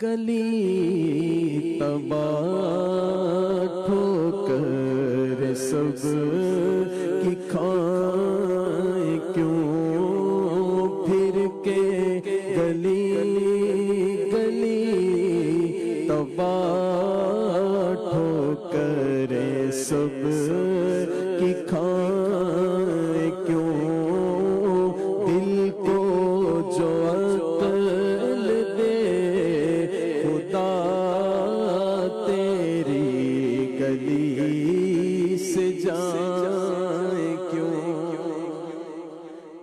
گلی تباہ ٹھوکر سب کی کھائیں کیوں پھر کے گلی گلی تباہ ٹھوکر سب کی کھائیں کیوں دل کو جو عقل دے خدا تیری گلی سے جائیں کیوں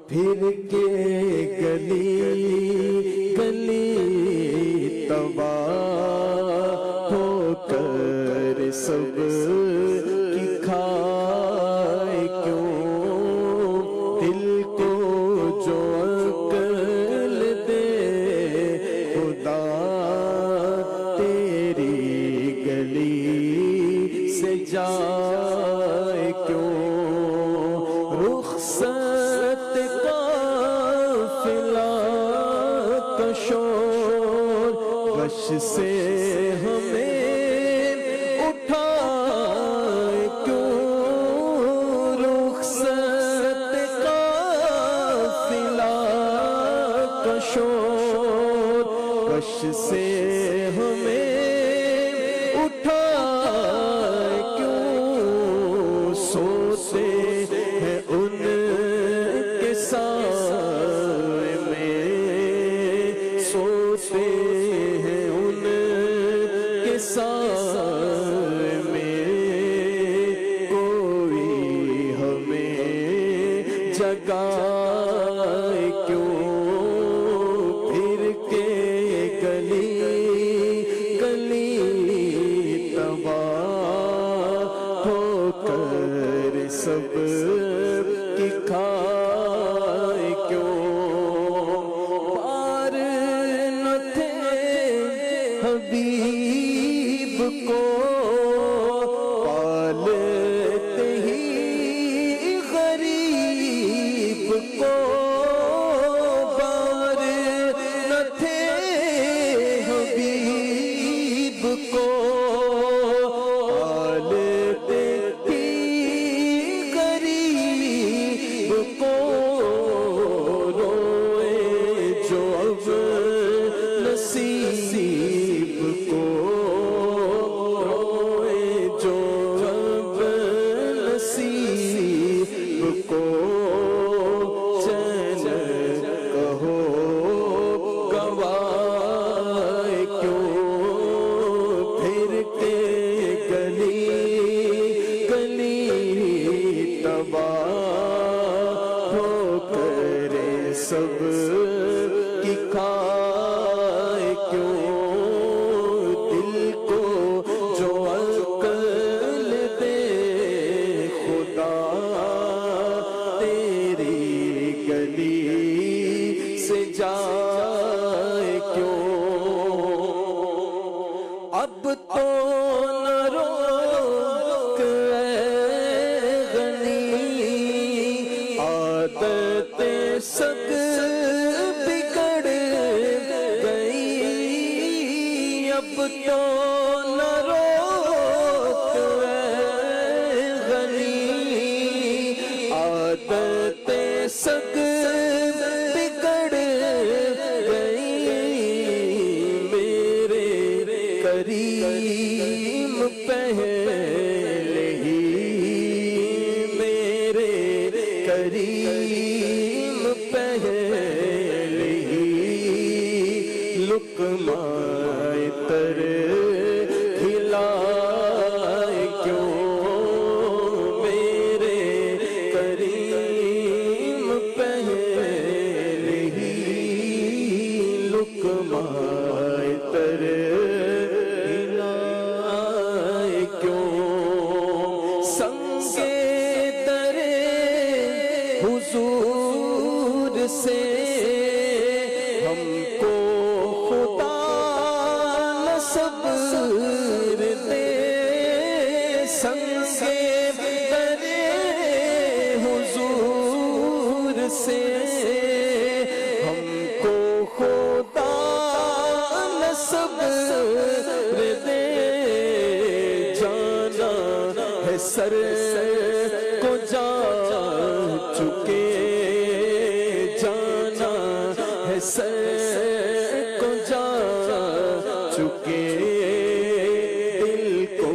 پھر کے گلی گلی تباہ ہو کر سب کی کھائے کیوں دل کو جو عقل دے خدا تیری گلی سے جائے کیوں رخصت قافلہ کا شور غش سے ہمیں اٹھائے کیوں رخصت قافلہ کا شور غش سے ہمیں اٹھائے کیوں سوتے ہیں ان کے سائے میں سوتے ہیں ان کے سائے میں کوئی ہمیں جگائے کیوں پھر کے گلی گلی تباہ ہو کر سب کی کھائے کیوں پار نہ تھے حبیب کو پالتے ہی غریب کو پار نہ تھے حبیب کو پالتے ہی غریب کو روئے جو اب نصیب کو روئے جو اب نصیب کو چین کہو گوائے کیوں پھر کے گلی گلی تباہ ہو کر سب کی کھائے کیوں دل کو جو عقل دے خدا تیری گلی سے جائے کیوں اب تو نہ روک اے غنی عادت سگ بگڑ گئی اب تو نہ روک اے غنی عادت سگ بگڑ گئی میرے کریم پہلے ہی میرے کریم پہلے ہی لقمہ تر کھلائے کیوں میرے کریم پہلے ہی لقمہ تر کھلائے کیوں سنگے در حضور سے ہم کو خدا صبر دے سنگے در حضور سے ہم کو خدا صبر سر کو جا چکے دل کو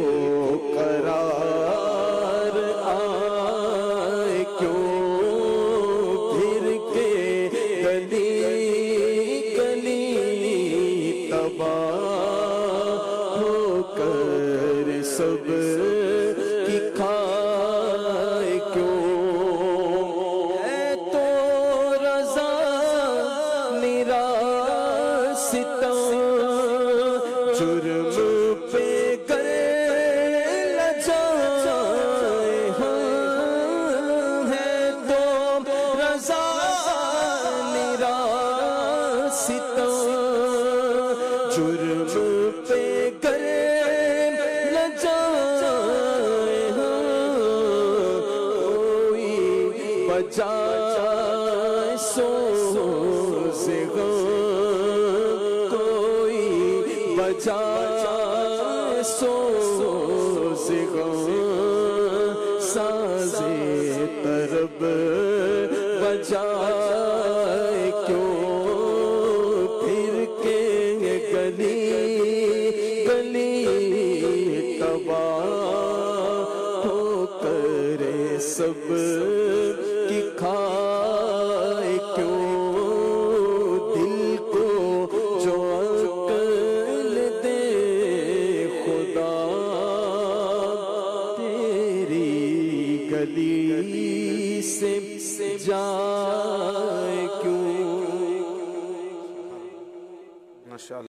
قرار آئے کیوں پھر کے گلی گلی تباہ ہو کر سب کی کھائے کیوں ہے تو رضا میرا ستم جرم پہ گر لجائے ہے تو رضا میرا ستم جرم پہ گر لجائے کوئی بجائے سوز غم کوئی بجائے سوز غم ساز طرب بجائے کیوں پھر کے گلی گلی تباہ ہو کر سب کی کھائے کیوں دل کو جو عقل دے خدا تیری گلی سے جائے کیوں. ماشاءاللہ.